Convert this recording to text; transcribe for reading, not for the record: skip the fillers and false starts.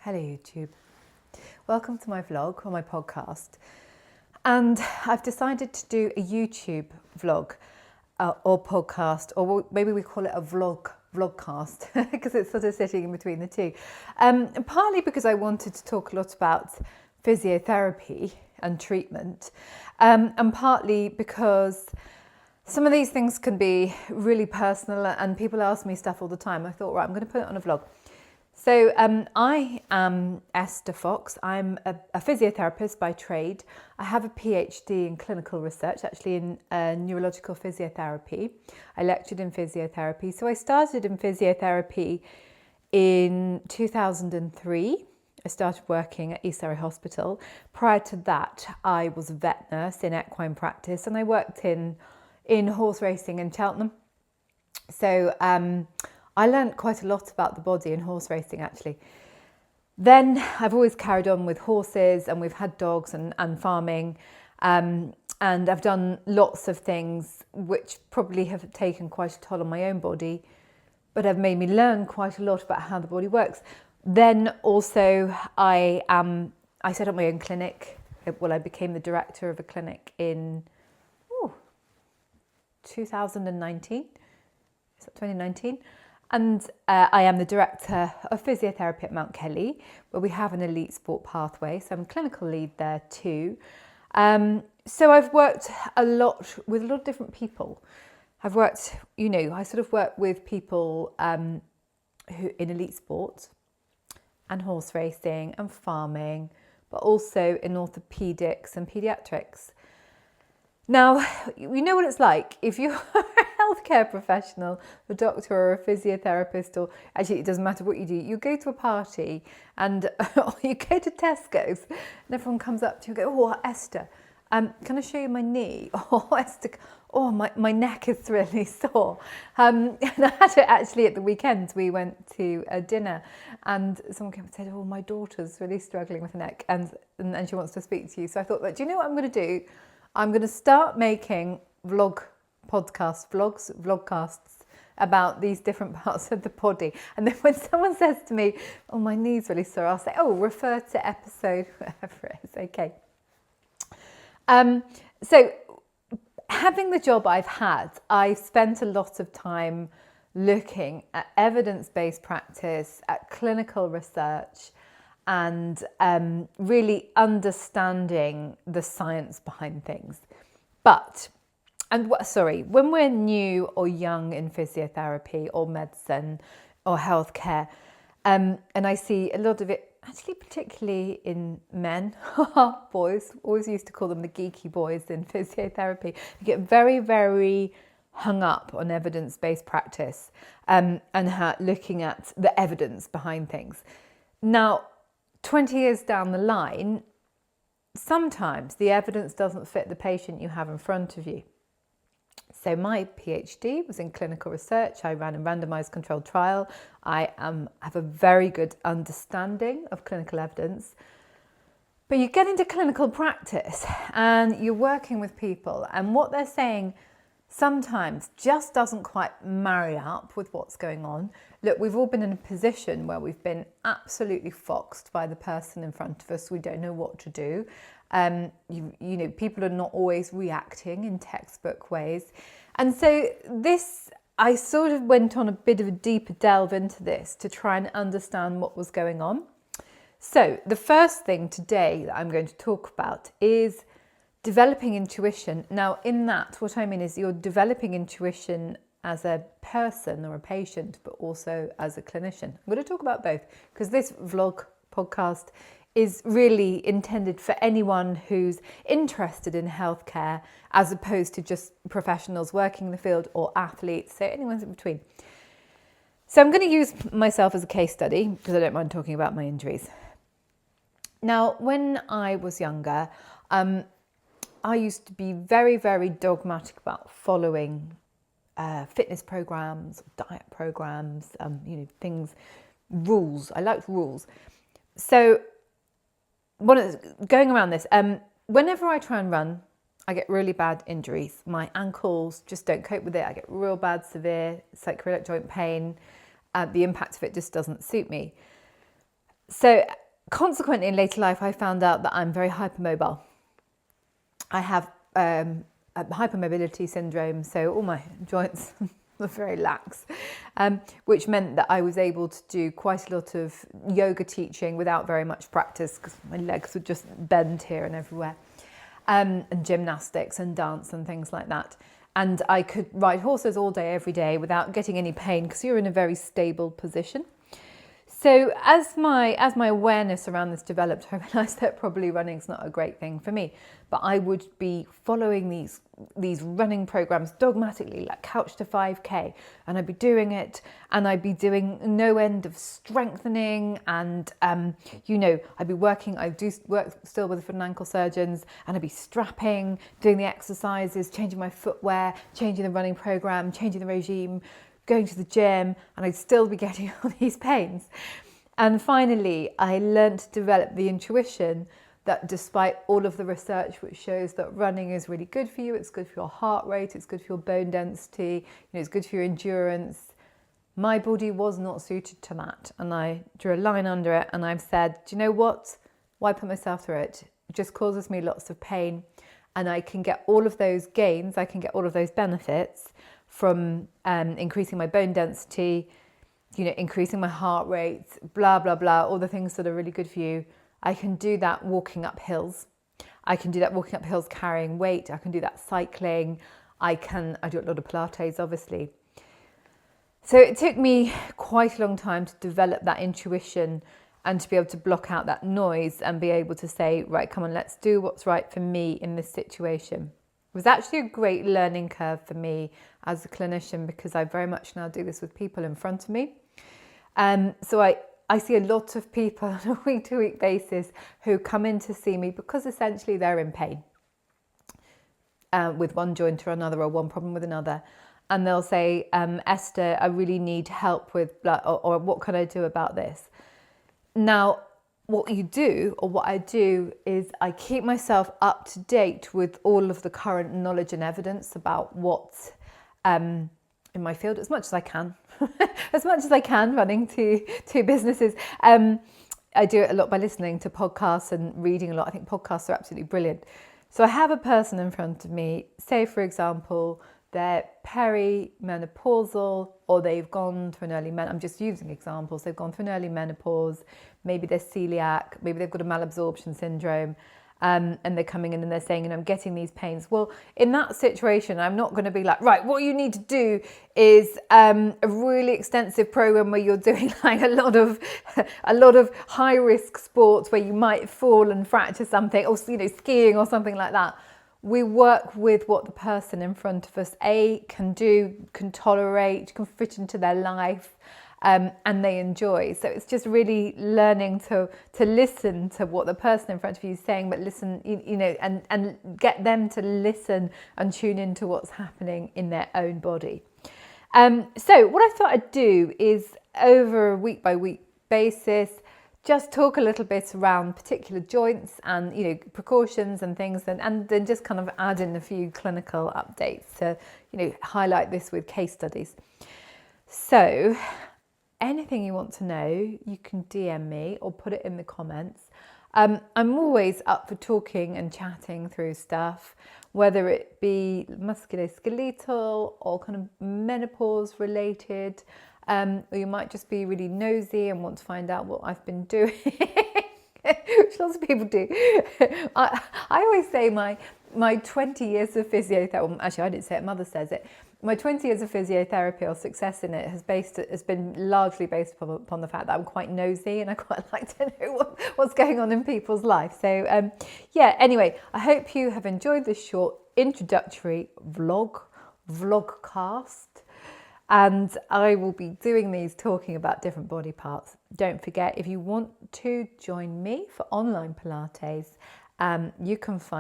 Hello YouTube. Welcome to my vlog or my podcast. And I've decided to do a YouTube vlog or podcast, or maybe we call it a vlogcast because it's sort of sitting in between the two. And partly because I wanted to talk a lot about physiotherapy and treatment, and partly because some of these things can be really personal and people ask me stuff all the time. I thought, right, I'm going to put it on a vlog. So I am Esther Fox. I'm a physiotherapist by trade. I have a PhD in clinical research, actually in neurological physiotherapy. I lectured in physiotherapy. So I started in physiotherapy in 2003. I started working at East Surrey Hospital. Prior to that, I was a vet nurse in equine practice, and I worked in horse racing in Cheltenham. So I learned quite a lot about the body in horse racing, actually. Then I've always carried on with horses, and we've had dogs and farming. And I've done lots of things which probably have taken quite a toll on my own body, but have made me learn quite a lot about how the body works. Then also I set up my own clinic. Well, I became the director of a clinic in 2019. Is that 2019? And I am the director of physiotherapy at Mount Kelly, where we have an elite sport pathway. So I'm clinical lead there too. So I've worked a lot with a lot of different people. I've worked, I sort of work with people who in elite sport and horse racing and farming, but also in orthopedics and pediatrics. Now, you know what it's like if you're a healthcare professional, a doctor or a physiotherapist, or actually it doesn't matter what you do, you go to a party and or you go to Tesco's and everyone comes up to you and go, "Oh, Esther, can I show you my knee?" "Oh, Esther, oh, my neck is really sore." And I had it actually at the weekend. We went to a dinner and someone came and said, "Oh, my daughter's really struggling with her neck and she wants to speak to you." So I thought, do you know what I'm going to do? I'm going to start making vlogcasts about these different parts of the body. And then when someone says to me, "Oh, my knee's really sore," I'll say, "Oh, refer to episode," whatever it is, okay. So having the job I've had, I've spent a lot of time looking at evidence-based practice, at clinical research, and really understanding the science behind things. When we're new or young in physiotherapy or medicine or healthcare, and I see a lot of it, actually particularly in men, boys, always used to call them the geeky boys in physiotherapy, you get very, very hung up on evidence-based practice and looking at the evidence behind things. Now, 20 years down the line, sometimes the evidence doesn't fit the patient you have in front of you. So my PhD was in clinical research. I ran a randomized controlled trial. I have a very good understanding of clinical evidence. But you get into clinical practice and you're working with people, and what they're saying sometimes just doesn't quite marry up with what's going on. Look, we've all been in a position where we've been absolutely foxed by the person in front of us. We don't know what to do. People are not always reacting in textbook ways. And so I sort of went on a bit of a deeper delve into this to try and understand what was going on. So the first thing today that I'm going to talk about is developing intuition. Now, in that, what I mean is you're developing intuition as a person or a patient, but also as a clinician. I'm going to talk about both because this podcast is really intended for anyone who's interested in healthcare as opposed to just professionals working in the field or athletes, so anyone in between. So I'm going to use myself as a case study because I don't mind talking about my injuries. Now, when I was younger, I used to be very, very dogmatic about following fitness programs, diet programs, rules. I liked rules. So going around this, whenever I try and run, I get really bad injuries. My ankles just don't cope with it. I get real bad, severe sacroiliac joint pain. The impact of it just doesn't suit me. So consequently, in later life, I found out that I'm very hypermobile. I have a hypermobility syndrome, so all my joints were very lax, which meant that I was able to do quite a lot of yoga teaching without very much practice because my legs would just bend here and everywhere, and gymnastics and dance and things like that. And I could ride horses all day, every day without getting any pain because you're in a very stable position. So as my awareness around this developed, I realised that probably running's not a great thing for me. But I would be following these running programs dogmatically, like Couch to 5K, and I'd be doing it, and I'd be doing no end of strengthening, and I'd be working. I do work still with foot and ankle surgeons, and I'd be strapping, doing the exercises, changing my footwear, changing the running program, changing the regime, going to the gym, and I'd still be getting all these pains. And finally, I learned to develop the intuition that despite all of the research which shows that running is really good for you, it's good for your heart rate, it's good for your bone density, it's good for your endurance, my body was not suited to that. And I drew a line under it and I've said, do you know what? Why put myself through it? It just causes me lots of pain. And I can get all of those gains, I can get all of those benefits from increasing my bone density, increasing my heart rate, blah, blah, blah, all the things that are really good for you. I can do that walking up hills. I can do that walking up hills carrying weight. I can do that cycling. I do a lot of Pilates, obviously. So it took me quite a long time to develop that intuition and to be able to block out that noise and be able to say, right, come on, let's do what's right for me in this situation. It was actually a great learning curve for me as a clinician because I very much now do this with people in front of me. So I see a lot of people on a week-to-week basis who come in to see me because essentially they're in pain with one joint or another or one problem with another. And they'll say, Esther, I really need help with blood, or what can I do about this? Now, what I do is I keep myself up to date with all of the current knowledge and evidence about what's in my field as much as I can, running two businesses. I do it a lot by listening to podcasts and reading a lot. I think podcasts are absolutely brilliant. So I have a person in front of me, say for example, they're perimenopausal or they've gone through an early menopause. I'm just using examples. They've gone through an early menopause, maybe they're celiac, maybe they've got a malabsorption syndrome, and they're coming in and they're saying, I'm getting these pains. Well, in that situation, I'm not going to be like, right, what you need to do is a really extensive program where you're doing like a lot of high risk sports where you might fall and fracture something, or skiing or something like that. We work with what the person in front of us can do, can tolerate, can fit into their life, and they enjoy. So it's just really learning to listen to what the person in front of you is saying, but listen, and get them to listen and tune into what's happening in their own body. So what I thought I'd do is over a week by week basis, just talk a little bit around particular joints and precautions and things, and then just kind of add in a few clinical updates to highlight this with case studies. So anything you want to know, you can DM me or put it in the comments. I'm always up for talking and chatting through stuff, whether it be musculoskeletal or kind of menopause related. Or you might just be really nosy and want to find out what I've been doing, which lots of people do. I always say my 20 years of physiotherapy, well, actually I didn't say it, Mother says it. My 20 years of physiotherapy or success in it has been largely based upon the fact that I'm quite nosy and I quite like to know what's going on in people's lives. So anyway, I hope you have enjoyed this short introductory vlogcast. And I will be doing these talking about different body parts. Don't forget, if you want to join me for online Pilates, you can find